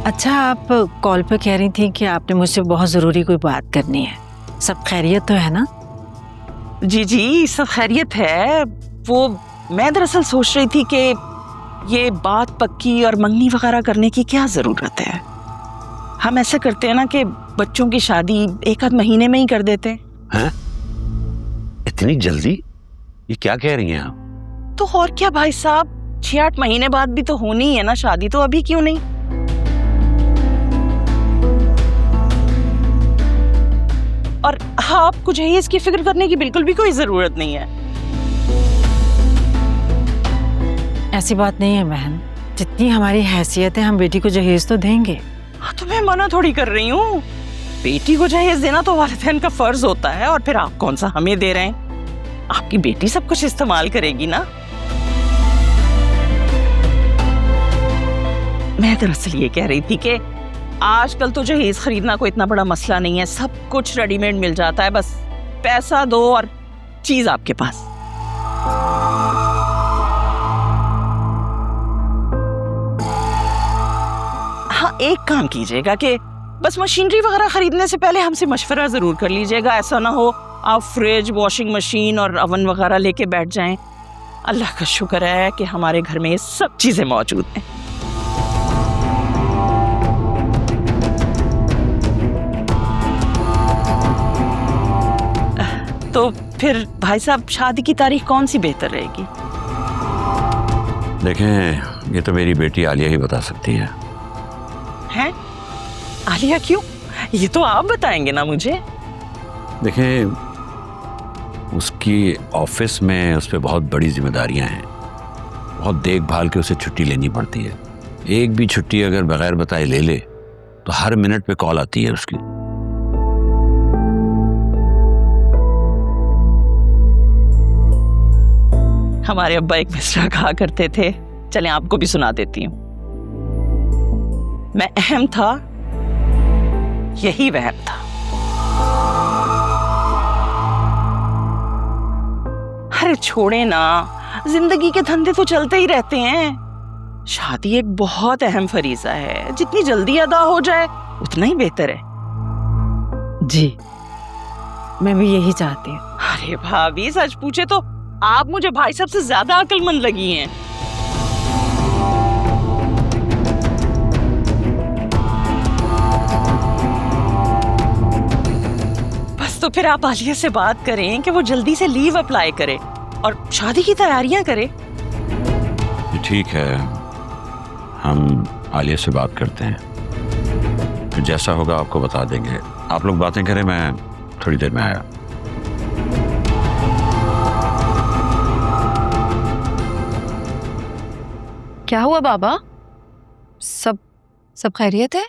अच्छा, आप कॉल पे कह रही थी कि आपने मुझसे बहुत ज़रूरी कोई बात करनी है। सब खैरियत तो है ना? जी जी, सब खैरियत है। वो मैं दरअसल सोच रही थी कि ये बात पक्की और मंगनी वगैरह करने की क्या ज़रूरत है। हम ऐसे करते हैं ना कि बच्चों की शादी एक आध महीने में ही कर देते हैं। इतनी जल्दी? ये क्या कह रही हैं आप? तो और क्या भाई साहब, 6-8 महीने बाद भी तो होनी है ना शादी, तो अभी क्यों नहीं? और हाँ, आपको चाहिए इसकी फिक्र करने की बिल्कुल भी कोई जरूरत नहीं है। ऐसी बात नहीं है बहन, जितनी हमारी हैसियत है हम बेटी को जहेज तो देंगे। हाँ, तो मैं मना थोड़ी कर रही हूँ। बेटी को जहेज देना तो वालिदैन का फर्ज होता है, और फिर आप कौन सा हमें दे रहे हैं? आपकी बेटी सब कुछ इस्तेमाल करेगी ना। मैं दरअसल ये कह रही थी कि आजकल तो जहेज खरीदना कोई इतना बड़ा मसला नहीं है, सब कुछ रेडीमेड मिल जाता है, बस पैसा दो और चीज आपके पास। हाँ, एक काम कीजिएगा कि बस मशीनरी वगैरह खरीदने से पहले हमसे मशवरा जरूर कर लीजिएगा। ऐसा ना हो आप फ्रिज, वॉशिंग मशीन और अवन वगैरह लेके बैठ जाएं। अल्लाह का शुक्र है कि हमारे घर में ये सब चीजें मौजूद हैं। तो फिर भाई साहब, शादी की तारीख कौन सी बेहतर रहेगी? देखें, ये तो मेरी बेटी आलिया ही बता सकती है। हैं? आलिया क्यों? ये तो आप बताएंगे ना मुझे। देखें, उसकी ऑफिस में उस पर बहुत बड़ी जिम्मेदारियां हैं, बहुत देखभाल के उसे छुट्टी लेनी पड़ती है। एक भी छुट्टी अगर बगैर बताए ले ले तो हर मिनट पे कॉल आती है उसकी। हमारे अब्बा एक मिसरा कहा करते थे, चलें आपको भी सुना देती हूँ। मैं अहम था, यही वहम था। अरे छोड़े ना, जिंदगी के धंधे तो चलते ही रहते हैं। शादी एक बहुत अहम फरीजा है, जितनी जल्दी अदा हो जाए उतना ही बेहतर है। जी, मैं भी यही चाहती हूँ। अरे भाभी, सच पूछे तो आप मुझे भाई साहब से ज्यादा अक्लमंद लगी हैं। बस तो फिर आप आलिया से बात करें कि वो जल्दी से लीव अप्लाई करे और शादी की तैयारियां करे। ठीक है, हम आलिया से बात करते हैं, फिर जैसा होगा आपको बता देंगे। आप लोग बातें करें, मैं थोड़ी देर में आया। क्या हुआ बाबा? सब खैरियत है?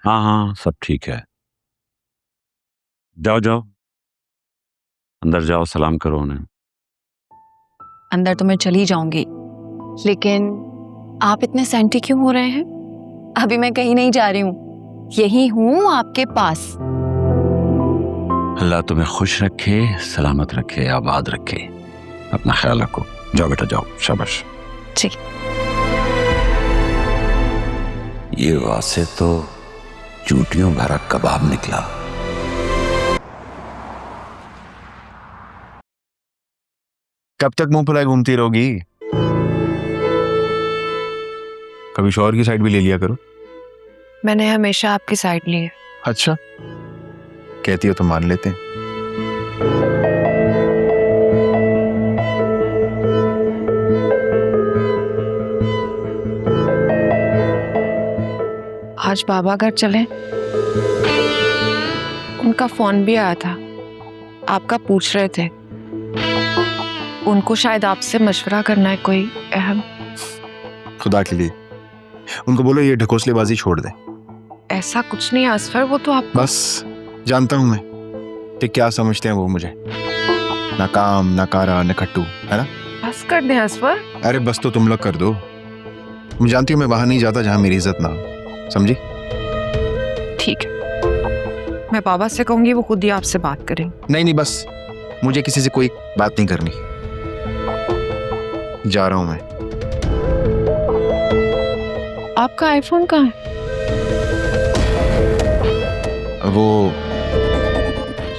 हाँ हाँ, सब ठीक है। जाओ जाओ, अंदर जाओ, सलाम करो उन्हें। अंदर तो मैं चली जाऊंगी, लेकिन आप इतने सेंटी क्यों हो रहे हैं? अभी मैं कहीं नहीं जा रही हूँ, यही हूँ आपके पास। अल्लाह तुम्हें खुश रखे, सलामत रखे, आबाद रखे। अपना ख्याल रखो। जाओ बेटा, जाओ, शाबाश। जी। ये वासे तो चूटियों भरा कबाब निकला। कब तक मुंह फुलाए घूमती रहोगी? कभी शौहर की साइड भी ले लिया करो। मैंने हमेशा आपकी साइड ली है। अच्छा, कहती हो तो मान लेते हैं। आज बाबा घर चले, उनका फोन भी आया था, आपका पूछ रहे थे। उनको शायद आपसे मशवरा करना है कोई अहम। खुदा के लिए उनको बोलो ये ढकोसलेबाजी छोड़ दें। ऐसा कुछ नहीं असफर, वो तो आप बस जानता हूं मैं कि क्या समझते हैं वो मुझे। ना काम, ना कारा, ना खट्टू, है ना? बस कर दें असफर। अरे बस तो तुम लोग कर दो। तुम जानती हो मैं वहां नहीं जाता जहां मेरी इज्जत ना हो, समझी? ठीक है, मैं बाबा से कहूंगी, वो खुद ही आपसे बात करें। नहीं नहीं, बस मुझे किसी से कोई बात नहीं करनी। जा रहा हूं मैं। आपका आईफोन कहाँ है? वो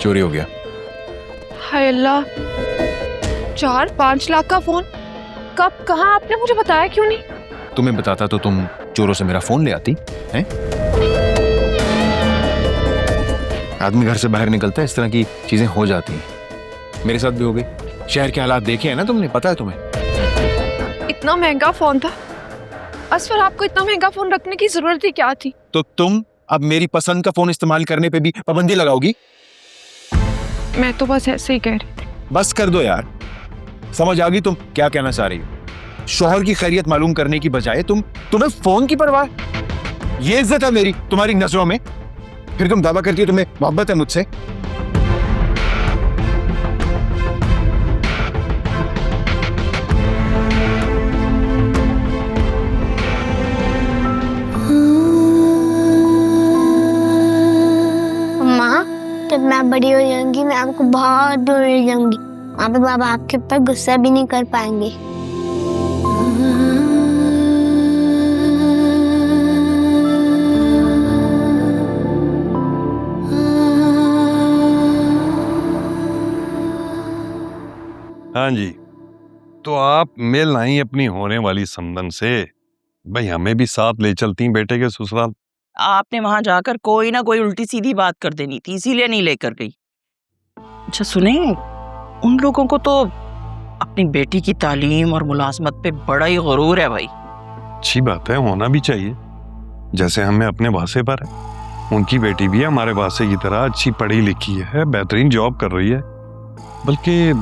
चोरी हो गया। हाय अल्लाह, 4-5 लाख का फोन? कब, कहाँ? आपने मुझे बताया क्यों नहीं? तुम्हें बताता तो तुम चोरों से मेरा फोन ले आती हैं? आदमी घर से बाहर निकलता है, इस तरह की चीजें हो जाती हैं। मेरे साथ भी हो गई। शहर के हालात देखे हैं ना तुमने, पता है तुम्हें। इतना महंगा फोन था। असफर, आपको इतना महंगा फोन रखने की जरूरत ही क्या थी? तो तुम अब मेरी पसंद का फोन इस्तेमाल करने पे भी पाबंदी लगाओगी? मैं तो बस ऐसे ही कह रही थी। बस कर दो यार, समझ आ गई तुम क्या कहना चाह रही हो। शौहर की खैरियत मालूम करने की बजाय तुम्हें फोन की परवाह। ये इज्जत है मेरी तुम्हारी नजरों में? फिर तुम दावा करती हो तुम्हें मोहब्बत है मुझसे। माँ, जब मैं बड़ी हो जाऊंगी मैं आपको बहुत दूर ले जाऊंगी। वहाँ पे बाबा आपके ऊपर गुस्सा भी नहीं कर पाएंगे। हाँ जी, तो आप मिल आई अपनी होने वाली समधन से। भाई हमें भी साथ ले चलती बेटे के ससुराल। आपने वहां जाकर कोई ना कोई उल्टी सीधी बात कर देनी थी, इसीलिए नहीं लेकर गई। अच्छा सुने, उन लोगों को तो अपनी बेटी की तालीम और मुलाजमत पे बड़ा ही गुरूर है भाई। अच्छी बात है, होना भी चाहिए, जैसे हमें अपने वासे पर है। उनकी बेटी भी हमारे वासे की तरह अच्छी पढ़ी लिखी है, बेहतरीन जॉब कर रही है। बल्कि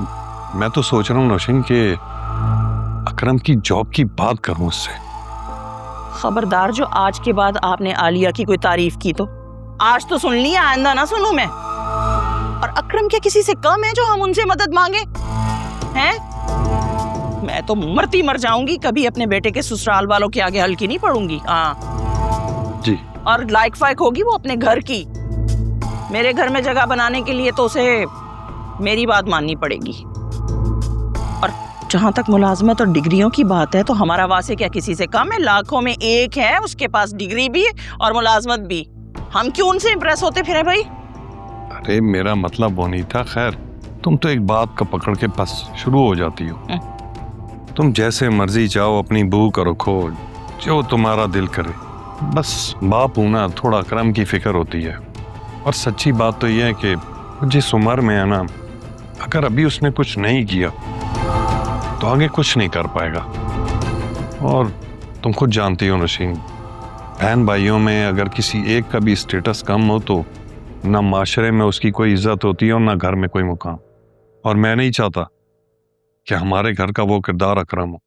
मैं तो सोच रहा हूँ नौशीन के अकरम की जॉब की बात करूं उससे। खबरदार, जो आज के बाद आपने आलिया की कोई तारीफ की तो आज तो सुन लिया, आइंदा ना सुनूं मैं। और अकरम क्या किसी से कम है जो हम उनसे मदद मांगे हैं? मैं तो मरती मर जाऊंगी, कभी अपने बेटे के ससुराल वालों के आगे हल्की नहीं पड़ूंगी। हाँ जी। और लाइक फाइक होगी वो अपने घर की। मेरे घर में जगह बनाने के लिए तो उसे मेरी बात माननी पड़ेगी। और जहां तक मुलाजमत और डिग्रियों की बात है तो हमारा वासे क्या किसी से कम है? लाखों में एक है, उसके पास डिग्री भी और मुलाजमत भी। हम क्यों उनसे इंप्रेस होते फिर भाई? अरे मेरा मतलब वो नहीं था। खैर, तुम तो एक बात का पकड़ के बस शुरू हो जाती हो। तुम जैसे मर्जी चाहो अपनी बहू का रखो, जो तुम्हारा दिल करे। बस बाप होना थोड़ा करम की फिक्र होती है। और सच्ची बात तो यह है कि जिस उम्र में है ना, अगर अभी उसने कुछ नहीं किया तो आगे कुछ नहीं कर पाएगा। और तुम खुद जानती हो नशीन, बहन भाइयों में अगर किसी एक का भी स्टेटस कम हो तो ना माशरे में उसकी कोई इज्जत होती है और ना घर में कोई मुकाम। और मैं नहीं चाहता कि हमारे घर का वो किरदार अकरम हो।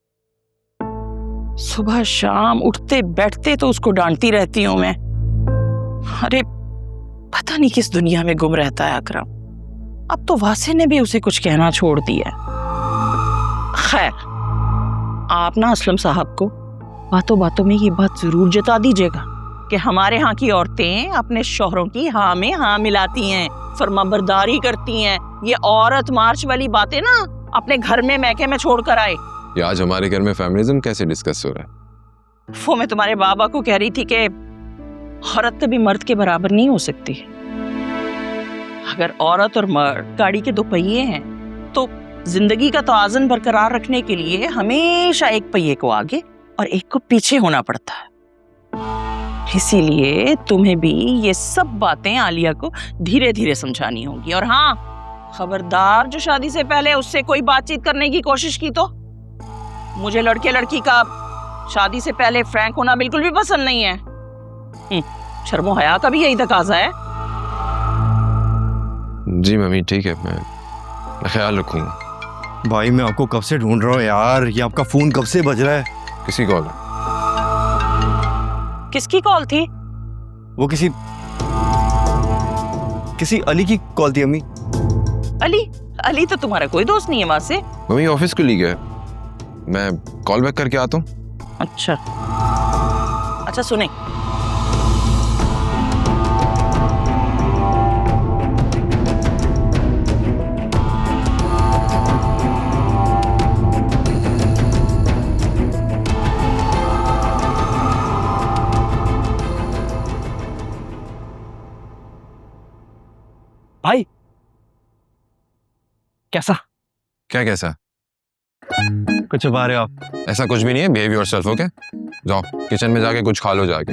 सुबह शाम उठते बैठते तो उसको डांटती रहती हूँ मैं। अरे पता नहीं किस दुनिया में गुम रहता है अकरम। अब तो वासे ने भी उसे कुछ कहना छोड़ दिया। खैर, आप ना असलम साहब को बातों बातों में ये बात जरूर जता दीजिएगा कि हमारे यहाँ की औरतें अपने शौहरों की हाँ में हाँ मिलाती हैं, फरमाबरदारी करती हैं। ये औरत मार्च वाली बातें ना अपने घर में मैके में छोड़ कर आए। ये आज हमारे घर में फेमिनिज्म कैसे डिस्कस हो रहा है? वो मैं तुम्हारे बाबा को कह रही थी कि औरत कभी मर्द के बराबर नहीं हो सकती। अगर औरत और मर्द गाड़ी के दो पहिए हैं तो जिंदगी का तवाज़ुन बरकरार रखने के लिए हमेशा एक पहिए को आगे और एक को पीछे होना पड़ता है। इसीलिए तुम्हें भी ये सब बातें आलिया को धीरे धीरे समझानी होगी। और हाँ, खबरदार जो शादी से पहले उससे कोई बातचीत करने की कोशिश की तो। मुझे लड़के लड़की का शादी से पहले फ्रैंक होना बिल्कुल भी पसंद नहीं है। शर्मो हया का भी यही तकाजा है। जी मम्मी, ठीक है, मैं ख्याल रखूंगा। भाई मैं आपको कब से ढूंढ रहा हूँ यार, ये आपका फोन कब से बज रहा है? किसी कॉल? किसकी कॉल थी? वो किसी अली की कॉल थी अम्मी। अली? अली तो तुम्हारा कोई दोस्त नहीं है वहां से। मम्मी ऑफिस को ली गया, मैं कॉल बैक करके आता हूँ। अच्छा सुने, भाई कैसा? क्या कैसा? कुछ छुपा रहे हो आप? ऐसा कुछ भी नहीं है, बिहेव योरसेल्फ, ओके? जाओ किचन में जाके कुछ खा लो जाके।